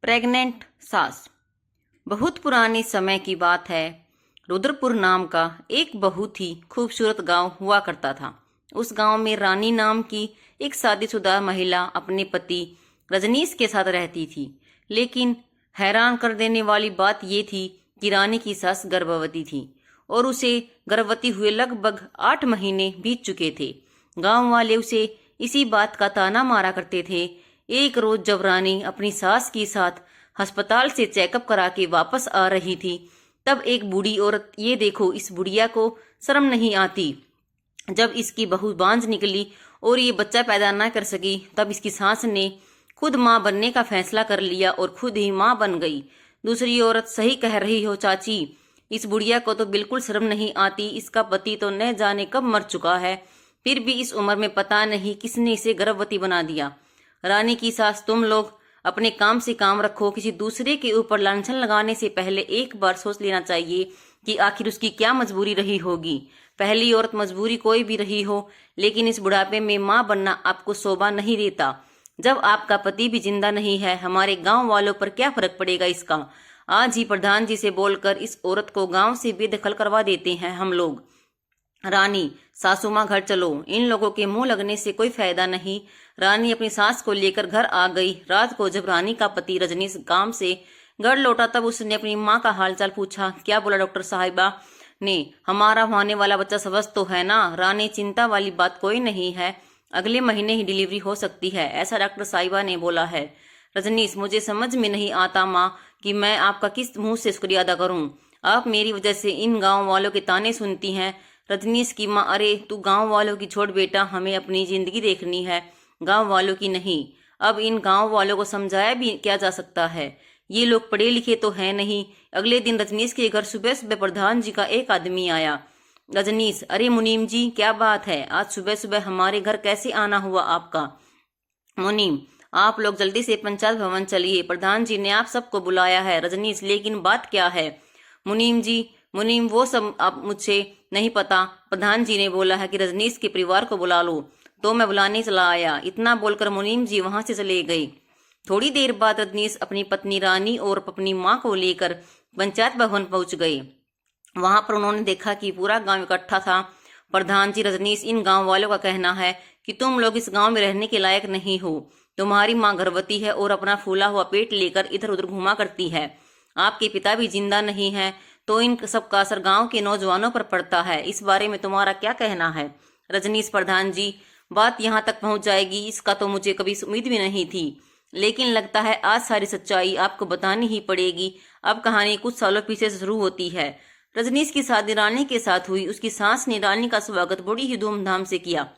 Pregnant सास। बहुत पुराने समय की बात है। रुद्रपुर नाम का एक बहुत ही खूबसूरत गांव हुआ करता था। उस गांव में रानी नाम की एक शादीशुदा महिला अपने पति रजनीश के साथ रहती थी। लेकिन हैरान कर देने वाली बात ये थी कि रानी की सास गर्भवती थी और उसे गर्भवती हुए लगभग 8 महीने बीत चुके थे। गांव वाले उसे इसी बात का ताना मारा करते थे। एक रोज जब रानी अपनी सास के साथ अस्पताल से चेकअप करा के वापस आ रही थी, तब एक बूढ़ी औरत, ये देखो इस बुढ़िया को शर्म नहीं आती, जब इसकी बहू बांझ निकली और ये बच्चा पैदा ना कर सकी, तब इसकी सास ने खुद माँ बनने का फैसला कर लिया और खुद ही माँ बन गई। दूसरी औरत, सही कह रही हो चाची, इस बुढ़िया को तो बिल्कुल शर्म नहीं आती। इसका पति तो न जाने कब मर चुका है, फिर भी इस उम्र में पता नहीं किसने इसे गर्भवती बना दिया। रानी की सास, तुम लोग अपने काम से काम रखो। किसी दूसरे के ऊपर लांछन लगाने से पहले एक बार सोच लेना चाहिए कि आखिर उसकी क्या मजबूरी रही होगी। पहली औरत मजबूरी कोई भी रही हो, लेकिन इस बुढ़ापे में माँ बनना आपको शोभा नहीं देता। जब आपका पति भी जिंदा नहीं है, हमारे गांव वालों पर क्या फर्क पड़ेगा इसका। आज ही प्रधान जी से बोलकर इस औरत को गांव से बेदखल करवा देते हैं हम लोग। रानी, सासू माँ घर चलो, इन लोगों के मुंह लगने से कोई फायदा नहीं। रानी अपनी सास को लेकर घर आ गई। रात को जब रानी का पति रजनीश काम से घर लौटा, तब उसने अपनी माँ का हालचाल पूछा। क्या बोला डॉक्टर साहिबा ने? हमारा होने वाला बच्चा स्वस्थ तो है ना? रानी, चिंता वाली बात कोई नहीं है, अगले महीने ही डिलीवरी हो सकती है, ऐसा डॉक्टर साहिबा ने बोला है। रजनीश, मुझे समझ में नहीं आता माँ कि मैं आपका किस मुंह से शुक्रिया अदा करूं। आप मेरी वजह से इन गांव वालों के ताने सुनती हैं। रजनीश की माँ, अरे तू गांव वालों की छोड़ बेटा, हमें अपनी जिंदगी देखनी है, गांव वालों की नहीं। अब इन गांव वालों को समझाया भी क्या जा सकता है, ये लोग पढ़े लिखे तो है नहीं। अगले दिन रजनीश के घर सुबह सुबह प्रधान जी का एक आदमी आया। रजनीश, अरे मुनीम जी, क्या बात है, आज सुबह सुबह हमारे घर कैसे आना हुआ आपका? मुनीम, आप लोग जल्दी से पंचायत भवन चलिए, प्रधान जी ने आप सबको बुलाया है। रजनीश, लेकिन बात क्या है? मुनीम जी, मुनीम, वो सब आप मुझसे नहीं पता, प्रधान जी ने बोला है कि रजनीश के परिवार को बुला लो, तो मैं बुलाने चला आया। इतना बोलकर मुनीम जी वहां से चले गए। थोड़ी देर बाद रजनीश अपनी पत्नी रानी और अपनी माँ को लेकर पंचायत भवन पहुंच गए। वहां पर उन्होंने देखा कि पूरा गांव इकट्ठा था। प्रधान जी, रजनीश, इन गांव वालों का कहना है कि तुम लोग इस गांव में रहने के लायक नहीं हो। तुम्हारी माँ गर्भवती है और अपना फूला हुआ पेट लेकर इधर उधर घुमा करती है। आपके पिता भी जिंदा नहीं है, तो इन सब का असर गांव के नौजवानों पर पड़ता है। इस बारे में तुम्हारा क्या कहना है? रजनीश, प्रधान जी, बात यहाँ तक पहुंच जाएगी, इसका तो मुझे कभी उम्मीद भी नहीं थी, लेकिन लगता है आज सारी सच्चाई आपको बतानी ही पड़ेगी। अब कहानी कुछ सालों पीछे से शुरू होती है। रजनीश की शादी रानी के साथ हुई। उसकी सास ने रानी का स्वागत बड़ी ही धूमधाम से किया।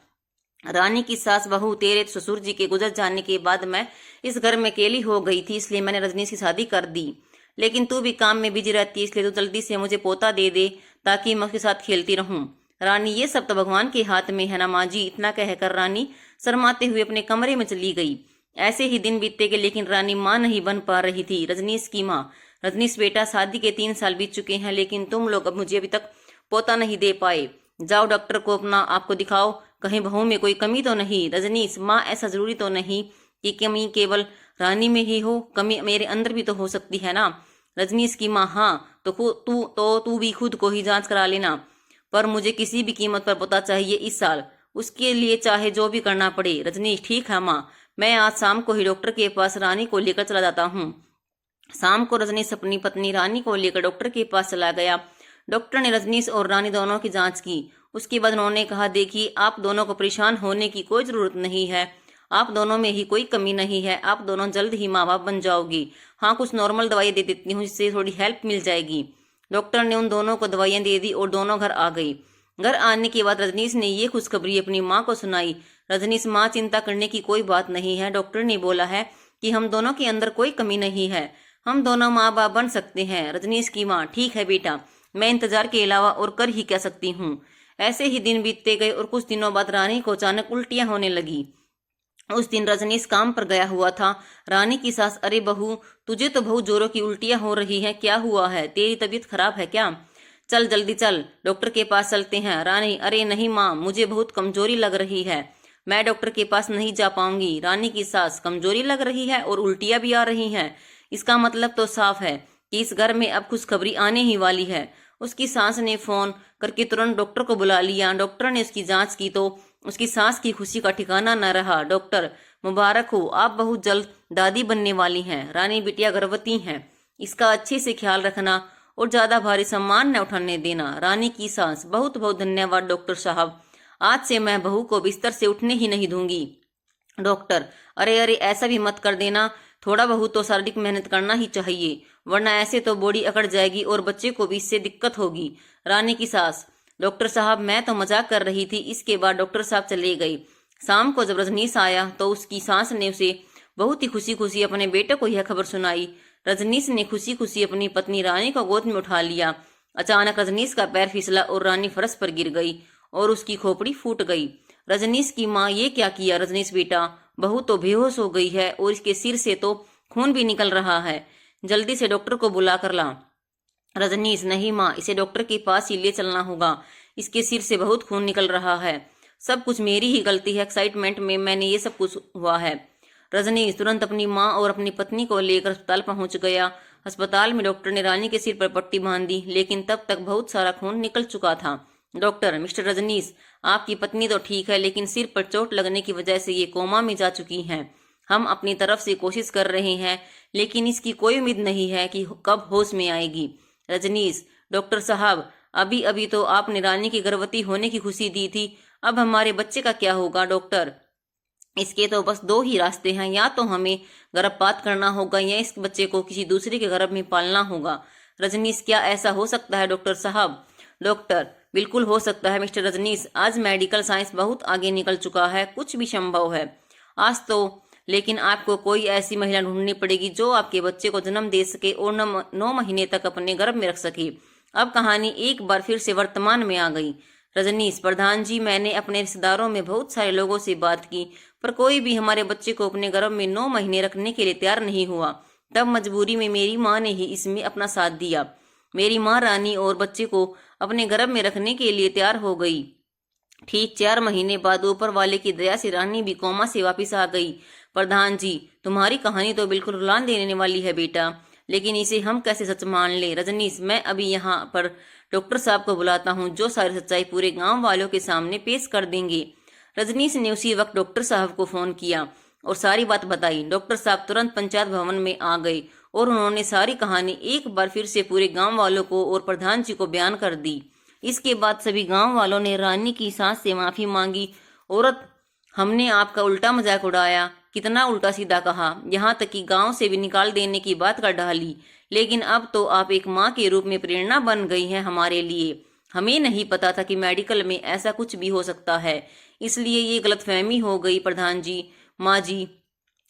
रानी की सास, बहू, तेरे ससुर जी के गुजर जाने के बाद मैं इस घर में अकेली हो गई थी, इसलिए मैंने रजनीश की शादी कर दी। लेकिन तू भी काम में बिजी रहती है, इसलिए तू जल्दी से मुझे पोता दे दे ताकि मैं उसके साथ खेलती रहूं। रानी, ये सब तो भगवान के हाथ में है ना माँ जी। इतना कहकर रानी शर्माते हुए अपने कमरे में चली गई। ऐसे ही दिन बीतते गए, लेकिन रानी माँ नहीं बन पा रही थी। रजनीश की माँ, रजनीश बेटा, शादी के 3 साल बीत चुके हैं, लेकिन तुम लोग अब मुझे अभी तक पोता नहीं दे पाए। जाओ डॉक्टर को अपना आपको दिखाओ, कहीं बहू में कोई कमी तो नहीं। रजनीश, माँ, ऐसा जरूरी तो नहीं कि कमी केवल रानी में ही हो, कमी मेरे अंदर भी तो हो सकती है ना। रजनीश की माँ, हाँ, तो तू भी खुद को ही जांच करा लेना, पर मुझे किसी भी कीमत पर पोता चाहिए इस साल, उसके लिए चाहे जो भी करना पड़े। रजनीश, ठीक है माँ, मैं आज शाम को ही डॉक्टर के पास रानी को लेकर चला जाता हूँ। शाम को रजनीश अपनी पत्नी रानी को लेकर डॉक्टर के पास चला गया। डॉक्टर ने रजनीश और रानी दोनों की जांच की। उसके बाद उन्होंने कहा, देखिए, आप दोनों को परेशान होने की कोई जरूरत नहीं है, आप दोनों में ही कोई कमी नहीं है, आप दोनों जल्द ही माँ बाप बन जाओगी। हाँ, कुछ नॉर्मल दवाई दे देती हूँ, जिससे थोड़ी हेल्प मिल जाएगी। डॉक्टर ने उन दोनों को दवाइयाँ दे दी और दोनों घर आ गई। घर आने के बाद रजनीश ने ये खुशखबरी अपनी माँ को सुनाई। रजनीश, माँ, चिंता करने की कोई बात नहीं है, डॉक्टर ने बोला है कि हम दोनों के अंदर कोई कमी नहीं है, हम दोनों माँ बाप बन सकते हैं। रजनीश की माँ, ठीक है बेटा, मैं इंतजार के अलावा और कर ही क्या सकती हूँ। ऐसे ही दिन बीतते गए और कुछ दिनों बाद रानी को अचानक उल्टियां होने लगी। उस दिन रजनीश काम पर गया हुआ था। रानी की सास, अरे बहू, तुझे तो बहुत जोरों की उल्टियां हो रही हैं, क्या हुआ है? तेरी तबीयत खराब है क्या? चल जल्दी चल, डॉक्टर के पास चलते हैं। रानी, अरे नहीं माँ, मुझे बहुत कमजोरी लग रही है, मैं डॉक्टर के पास नहीं जा पाऊंगी। रानी की सास, कमजोरी लग रही है और उल्टियां भी आ रही हैं, इसका मतलब तो साफ है कि इस घर में अब खुशखबरी आने ही वाली है। उसकी सास ने फोन करके तुरंत डॉक्टर को बुला लिया। डॉक्टर ने उसकी जांच की तो उसकी सास की खुशी का ठिकाना न रहा। डॉक्टर, मुबारक हो, आप बहुत जल्द दादी बनने वाली हैं। रानी बिटिया गर्भवती हैं, इसका अच्छे से ख्याल रखना और ज्यादा भारी सामान न उठाने देना। रानी की सास, बहुत बहुत धन्यवाद डॉक्टर साहब, आज से मैं बहू को बिस्तर से उठने ही नहीं दूंगी। डॉक्टर, अरे अरे ऐसा भी मत कर देना, थोड़ा बहुत तो शारीरिक मेहनत करना ही चाहिए, वरना ऐसे तो बॉडी अकड़ जाएगी और बच्चे को भी इससे दिक्कत होगी। रानी की सास, डॉक्टर साहब मैं तो मजाक कर रही थी। इसके बाद डॉक्टर साहब चले गए। शाम को जब रजनीश आया तो उसकी सास ने उसे बहुत ही खुशी खुशी अपने बेटे को यह खबर सुनाई। रजनीश ने खुशी खुशी अपनी पत्नी रानी को गोद में उठा लिया। अचानक रजनीश का पैर फिसला और रानी फर्श पर गिर गई और उसकी खोपड़ी फूट गई। रजनीश की माँ, ये क्या किया रजनीश बेटा, बहू तो बेहोश हो गई है और इसके सिर से तो खून भी निकल रहा है, जल्दी से डॉक्टर को बुला कर ला। रजनीश, नहीं माँ, इसे डॉक्टर के पास ही ले चलना होगा, इसके सिर से बहुत खून निकल रहा है, सब कुछ मेरी ही गलती है, एक्साइटमेंट में मैंने ये सब कुछ हुआ है। रजनीश तुरंत अपनी माँ और अपनी पत्नी को लेकर अस्पताल पहुंच गया। अस्पताल में डॉक्टर ने रानी के सिर पर पट्टी बांध दी, लेकिन तब तक बहुत सारा खून निकल चुका था। डॉक्टर, मिस्टर रजनीश, आपकी पत्नी तो ठीक है, लेकिन सिर पर चोट लगने की वजह से ये कोमा में जा चुकी हैं। हम अपनी तरफ से कोशिश कर रहे हैं, लेकिन इसकी कोई उम्मीद नहीं है कि कब होश में आएगी। रजनीश, डॉक्टर साहब, अभी अभी तो आपने रानी की गर्भवती होने की खुशी दी थी, अब हमारे बच्चे का क्या होगा। डॉक्टर, इसके तो बस दो ही रास्ते हैं, या तो हमें गर्भपात करना होगा या इस बच्चे को किसी दूसरे के गर्भ में पालना होगा। रजनीश, क्या ऐसा हो सकता है डॉक्टर साहब। डॉक्टर, बिल्कुल हो सकता है मिस्टर रजनीश, आज मेडिकल साइंस बहुत आगे निकल चुका है, कुछ भी संभव है आज तो। लेकिन आपको कोई ऐसी महिला ढूंढनी पड़ेगी जो आपके बच्चे को जन्म दे सके और 9 महीने तक अपने गर्भ में रख सके। अब कहानी एक बार फिर से वर्तमान में आ गई। रजनीश, प्रधान जी, मैंने अपने रिश्तेदारों में बहुत सारे लोगों से बात की, पर कोई भी हमारे बच्चे को अपने गर्भ में 9 महीने रखने के लिए तैयार नहीं हुआ। तब मजबूरी में मेरी माँ ने ही इसमें अपना साथ दिया। मेरी माँ रानी और बच्चे को अपने गर्भ में रखने के लिए तैयार हो गई। ठीक 4 महीने बाद ऊपर वाले की दया से रानी भी कोमा से वापस आ गई। प्रधान जी, तुम्हारी कहानी तो बिल्कुल रुला देने वाली है बेटा, लेकिन इसे हम कैसे सच मान ले। रजनीश, मैं अभी यहाँ पर डॉक्टर साहब को बुलाता हूँ, जो सारी सच्चाई पूरे गांव वालों के सामने पेश कर देंगे। रजनीश ने उसी वक्त डॉक्टर साहब को फोन किया और सारी बात बताई। डॉक्टर साहब तुरंत पंचायत भवन में आ गए और उन्होंने सारी कहानी एक बार फिर से पूरे गांव वालों को और प्रधान जी को बयान कर दी। इसके बाद सभी गांव वालों ने रानी की सास से माफी मांगी। औरत, हमने आपका उल्टा मजाक उड़ाया, कितना उल्टा सीधा कहा, यहाँ तक कि गांव से भी निकाल देने की बात कर डाली, लेकिन अब तो आप एक माँ के रूप में प्रेरणा बन गई हैं हमारे लिए। हमें नहीं पता था कि मेडिकल में ऐसा कुछ भी हो सकता है, इसलिए ये गलतफहमी हो गई। प्रधान जी, माँ जी,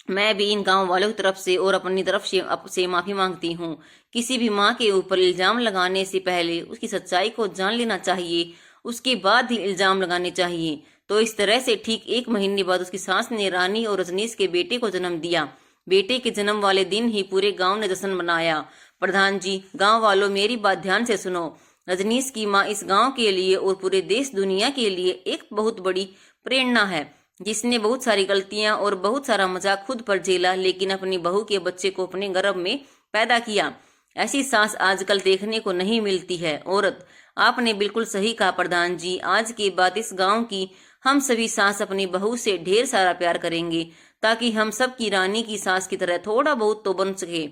मैं भी इन गांव वालों की तरफ से और अपनी तरफ से माफी मांगती हूँ। किसी भी माँ के ऊपर इल्जाम लगाने से पहले उसकी सच्चाई को जान लेना चाहिए, उसके बाद ही इल्जाम लगाने चाहिए। तो इस तरह से ठीक 1 महीने बाद उसकी सास ने रानी और रजनीश के बेटे को जन्म दिया। बेटे के जन्म वाले दिन ही पूरे गांव ने जश्न मनाया। प्रधान जी, गांव वालों, मेरी बात ध्यान से सुनो। रजनीश की माँ इस गांव के लिए और पूरे देश दुनिया के लिए एक बहुत बड़ी प्रेरणा है, जिसने बहुत सारी गलतियां और बहुत सारा मजाक खुद पर झेला, लेकिन अपनी बहू के बच्चे को अपने गर्भ में पैदा किया। ऐसी सास आजकल देखने को नहीं मिलती है। औरत, आपने बिल्कुल सही कहा प्रधान जी, आज के बाद इस गांव की हम सभी सास अपनी बहू से ढेर सारा प्यार करेंगे, ताकि हम सब की रानी की सास की तरह थोड़ा बहुत तो बन सके।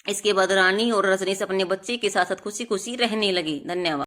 इसके बाद रानी और रजनीश अपने बच्चे के साथ साथ खुशी खुशी रहने लगे। धन्यवाद।